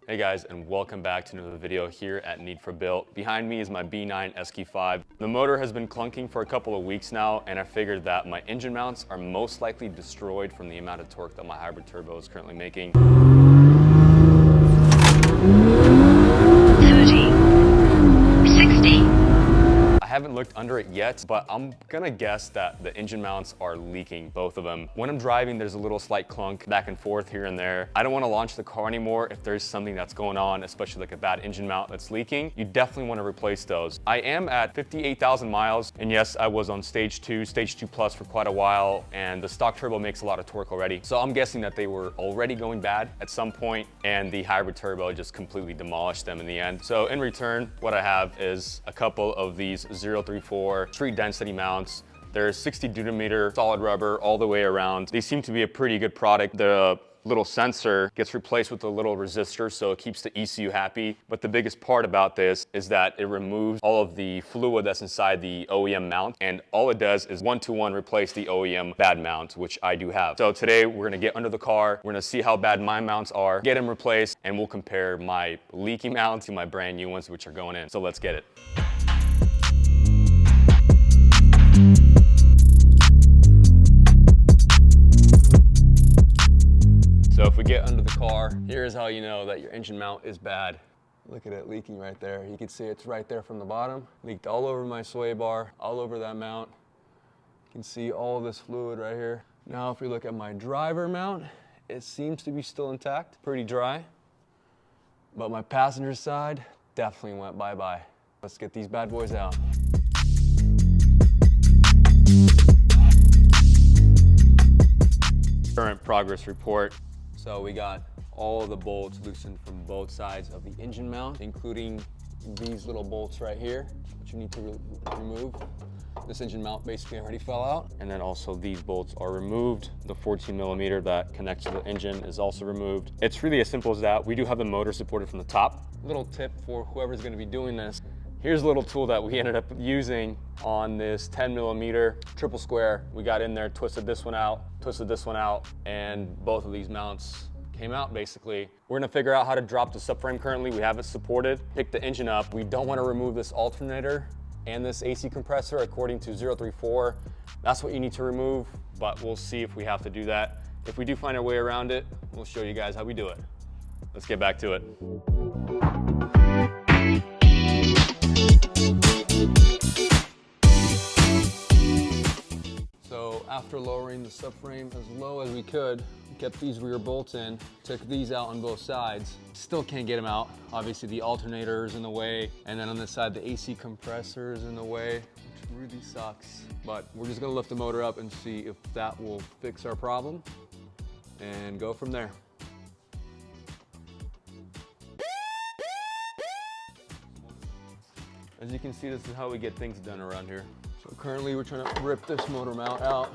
Hey guys, and welcome back to another video here at Need for Built. Behind me is my B9 SQ5. The motor has been clunking for a couple of weeks now, and I figured that my engine mounts are most likely destroyed from the amount of torque that my hybrid turbo is currently making. I haven't looked under it yet, but I'm gonna guess that the engine mounts are leaking, both of them. When I'm driving, there's a little slight clunk back and forth here and there. I don't wanna launch the car anymore if there's something that's going on, especially like a bad engine mount that's leaking. You definitely wanna replace those. I am at 58,000 miles, and yes, I was on stage 2 plus for quite a while, and the stock turbo makes a lot of torque already. So I'm guessing that they were already going bad at some point, and the hybrid turbo just completely demolished them in the end. So in return, what I have is a couple of these 034 street density mounts. They're 60 Newton-meter solid rubber all the way around. They seem to be a pretty good product. The little sensor gets replaced with a little resistor, so it keeps the ECU happy. But the biggest part about this is that it removes all of the fluid that's inside the OEM mount, and all it does is one-to-one replace the OEM bad mount, which I do have. So today we're gonna get under the car, we're gonna see how bad my mounts are, get them replaced, and we'll compare my leaky mounts to my brand new ones, which are going in. So let's get it. So if we get under the car, here's how you know that your engine mount is bad. Look at it leaking right there. You can see it's right there from the bottom. Leaked all over my sway bar, all over that mount. You can see all of this fluid right here. Now if we look at my driver mount, it seems to be still intact, pretty dry. But my passenger side definitely went bye-bye. Let's get these bad boys out. Current progress report. So we got all of the bolts loosened from both sides of the engine mount, including these little bolts right here, which you need to remove. This engine mount basically already fell out. And then also these bolts are removed. The 14mm that connects to the engine is also removed. It's really as simple as that. We do have the motor supported from the top. Little tip for whoever's gonna be doing this. Here's a little tool that we ended up using on this 10mm triple square. We got in there, twisted this one out, and both of these mounts came out basically. We're gonna figure out how to drop the subframe currently. We have it supported. Pick the engine up. We don't wanna remove this alternator and this AC compressor according to 034. That's what you need to remove, but we'll see if we have to do that. If we do find our way around it, we'll show you guys how we do it. Let's get back to it. So after lowering the subframe as low as we could, kept these rear bolts in, took these out on both sides. Still can't get them out. Obviously the alternator is in the way, and then on this side the AC compressor is in the way, which really sucks. But we're just gonna lift the motor up and see if that will fix our problem and go from there. As you can see, this is how we get things done around here. So currently we're trying to rip this motor mount out.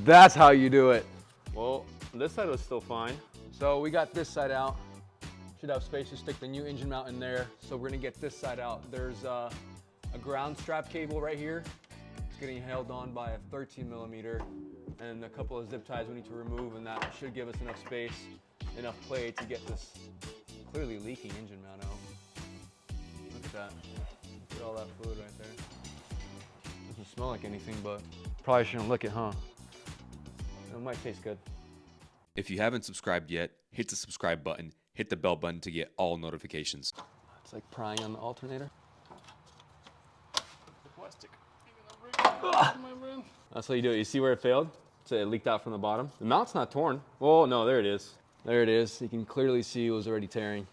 That's how you do it. Well, this side was still fine. So we got this side out. Should have space to stick the new engine mount in there. So we're gonna get this side out. There's a ground strap cable right here. It's getting held on by a 13mm and a couple of zip ties we need to remove, and that should give us enough space, enough play to get this clearly leaking engine mount out. Look at that. Look at all that fluid right there. Doesn't smell like anything, but probably shouldn't lick it, huh? It might taste good. If you haven't subscribed yet, hit the subscribe button, hit the bell button to get all notifications. It's like prying on the alternator. The plastic. That's how you do it. You see where it failed? So it leaked out from the bottom. The mount's not torn. Oh no, there it is. There it is. You can clearly see it was already tearing.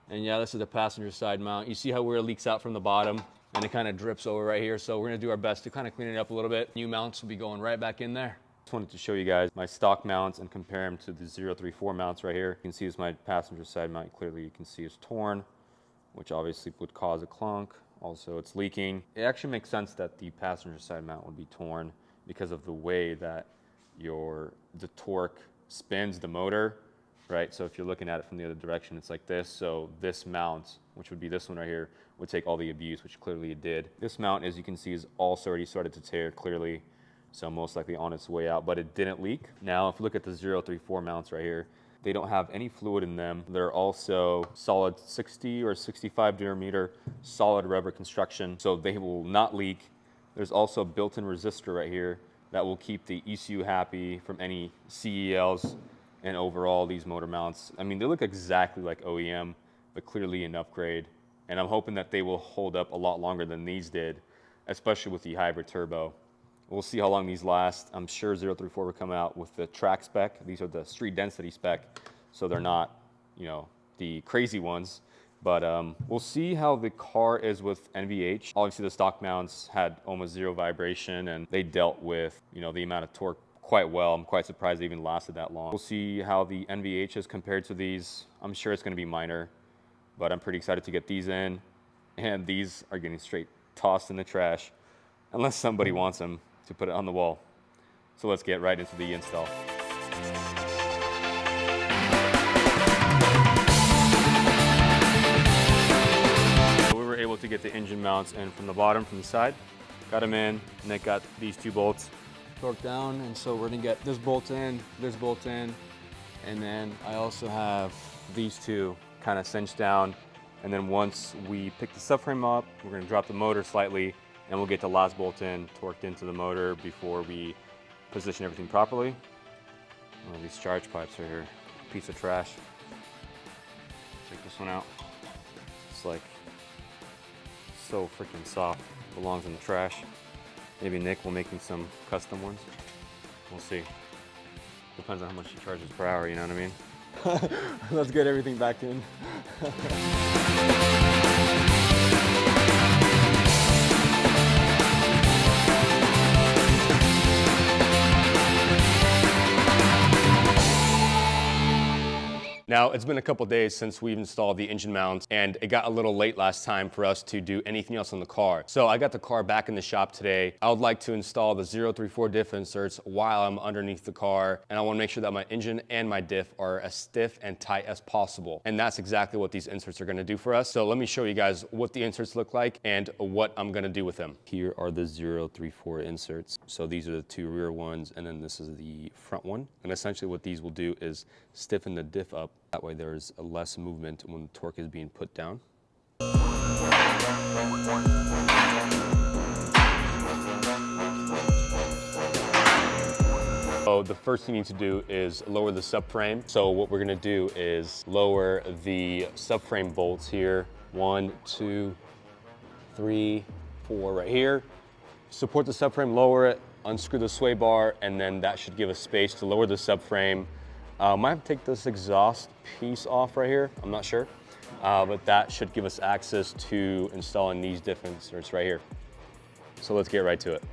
And yeah, this is the passenger side mount. You see how where it leaks out from the bottom and it kind of drips over right here. So we're gonna do our best to kind of clean it up a little bit. New mounts will be going right back in there. Just wanted to show you guys my stock mounts and compare them to the 034 mounts right here. You can see it's my passenger side mount. Clearly you can see it's torn, which obviously would cause a clunk. Also it's leaking. It actually makes sense that the passenger side mount would be torn because of the way that the torque spins the motor, right? So if you're looking at it from the other direction, it's like this. So this mount, which would be this one right here, would take all the abuse, which clearly it did. This mount, as you can see, is also already started to tear clearly. so most likely on its way out, but it didn't leak. Now, if you look at the 034 mounts right here, they don't have any fluid in them. They're also solid 60 or 65 millimeter solid rubber construction, so they will not leak. There's also a built-in resistor right here that will keep the ECU happy from any CELs. And overall, these motor mounts, I mean, they look exactly like OEM, but clearly an upgrade. And I'm hoping that they will hold up a lot longer than these did, especially with the hybrid turbo. We'll see how long these last. I'm sure 034 will come out with the track spec. These are the street density spec, so they're not, you know, the crazy ones. But we'll see how the car is with NVH. Obviously, the stock mounts had almost zero vibration, and they dealt with, you know, the amount of torque quite well. I'm quite surprised they even lasted that long. We'll see how the NVH is compared to these. I'm sure it's going to be minor, but I'm pretty excited to get these in. And these are getting straight tossed in the trash, unless somebody wants them to put it on the wall. So let's get right into the install. We were able to get the engine mounts in from the bottom, from the side. Got them in, and then got these two bolts torqued down. And so we're gonna get this bolt in, and then I also have these two kind of cinched down. And then once we pick the subframe up, we're gonna drop the motor slightly, and we'll get the last bolt in, torqued into the motor before we position everything properly. Oh, these charge pipes are here, piece of trash. Check this one out. It's like so freaking soft, belongs in the trash. Maybe Nick will make me some custom ones. We'll see. Depends on how much he charges per hour, you know what I mean? Let's get everything back in. Now, it's been a couple days since we've installed the engine mounts, and it got a little late last time for us to do anything else on the car. So I got the car back in the shop today. I would like to install the 034 diff inserts while I'm underneath the car, and I want to make sure that my engine and my diff are as stiff and tight as possible. And that's exactly what these inserts are going to do for us. So let me show you guys what the inserts look like and what I'm going to do with them. Here are the 034 inserts. So these are the two rear ones, and then this is the front one. And essentially what these will do is stiffen the diff up. That way there's less movement when the torque is being put down. So the first thing you need to do is lower the subframe. So what we're gonna do is lower the subframe bolts here. 1, 2, 3, 4 right here. Support the subframe, lower it, unscrew the sway bar, and then that should give us space to lower the subframe. Might have to take this exhaust piece off right here, I'm not sure. But that should give us access to installing these diff inserts right here. So let's get right to it.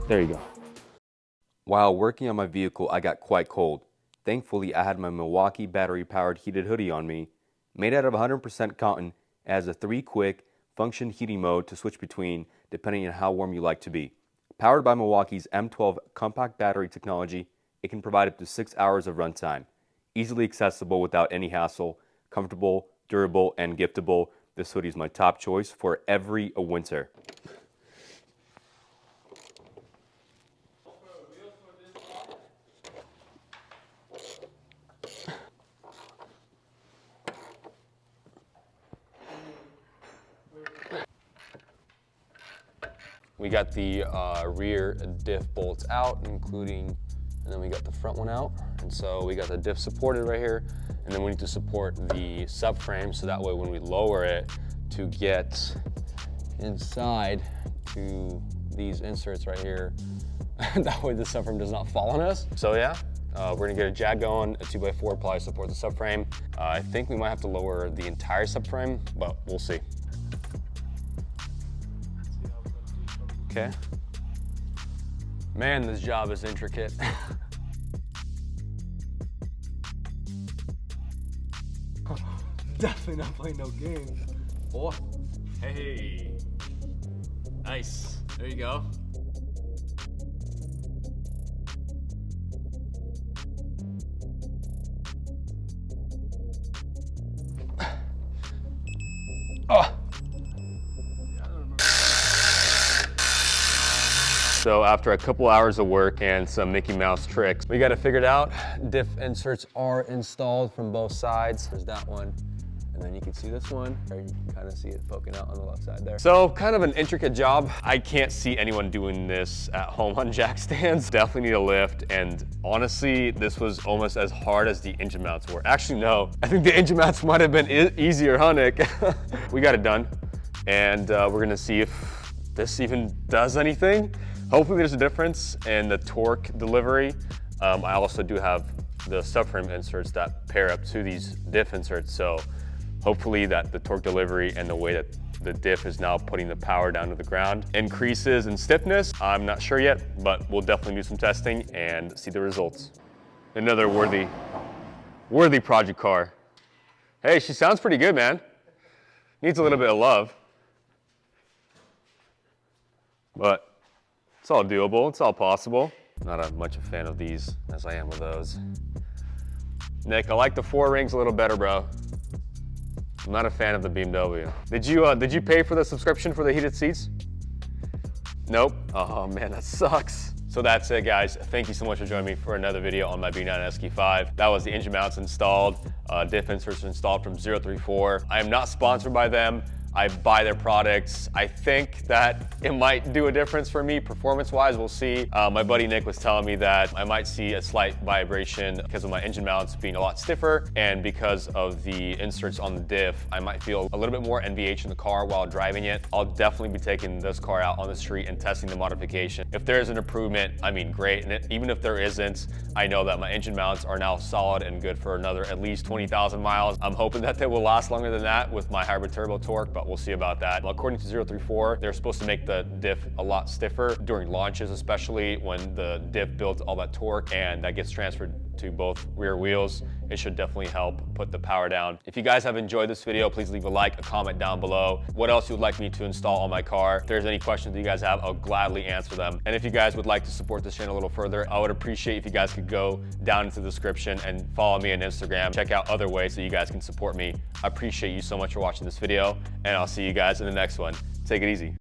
There you go. While working on my vehicle, I got quite cold. Thankfully, I had my Milwaukee battery-powered heated hoodie on me. Made out of 100% cotton, it has a 3-quick function heating mode to switch between depending on how warm you like to be. Powered by Milwaukee's M12 compact battery technology, it can provide up to 6 hours of runtime. Easily accessible without any hassle, comfortable, durable, and giftable. This hoodie is my top choice for every winter. We got the rear diff bolts out, and then we got the front one out. And so we got the diff supported right here, and then we need to support the subframe so that way when we lower it to get inside to these inserts right here, that way the subframe does not fall on us. So yeah, we're gonna get a jag going, a 2x4 probably support the subframe. I think we might have to lower the entire subframe, but we'll see. Okay. Man, this job is intricate. Definitely not playing no games. Oh, hey. Nice. There you go. Oh. So after a couple hours of work and some Mickey Mouse tricks, we got it figured out. Diff inserts are installed from both sides. There's that one. And then you can see this one, or you can kind of see it poking out on the left side there. So kind of an intricate job. I can't see anyone doing this at home on jack stands. Definitely need a lift. And honestly, this was almost as hard as the engine mounts were. Actually, no, I think the engine mounts might have been easier, huh, Nick? We got it done. And we're gonna see if this even does anything. Hopefully there's a difference in the torque delivery. I also do have the subframe inserts that pair up to these diff inserts. So hopefully that the torque delivery and the way that the diff is now putting the power down to the ground increases in stiffness. I'm not sure yet, but we'll definitely do some testing and see the results. Another worthy project car. Hey, she sounds pretty good, man. Needs a little bit of love. But it's all doable, it's all possible. Not as much a fan of these as I am of those. Nick, I like the 4 rings a little better, bro. I'm not a fan of the BMW. Did you pay for the subscription for the heated seats? Nope. Oh man, that sucks. So that's it, guys. Thank you so much for joining me for another video on my B9 SQ5. That was the engine mounts installed, diff inserts installed from 034. I am not sponsored by them. I buy their products. I think that it might do a difference for me performance-wise. We'll see. My buddy Nick was telling me that I might see a slight vibration because of my engine mounts being a lot stiffer, and because of the inserts on the diff, I might feel a little bit more NVH in the car while driving it. I'll definitely be taking this car out on the street and testing the modification. If there is an improvement, I mean, great. And even if there isn't, I know that my engine mounts are now solid and good for another at least 20,000 miles. I'm hoping that they will last longer than that with my hybrid turbo torque, but we'll see about that. Well, according to 034, they're supposed to make the diff a lot stiffer during launches, especially when the diff builds all that torque and that gets transferred to both rear wheels. It should definitely help put the power down. If you guys have enjoyed this video, please leave a like, a comment down below. What else you would like me to install on my car? If there's any questions that you guys have, I'll gladly answer them. And if you guys would like to support this channel a little further, I would appreciate if you guys could go down into the description and follow me on Instagram. Check out other ways that you guys can support me. I appreciate you so much for watching this video, and I'll see you guys in the next one. Take it easy.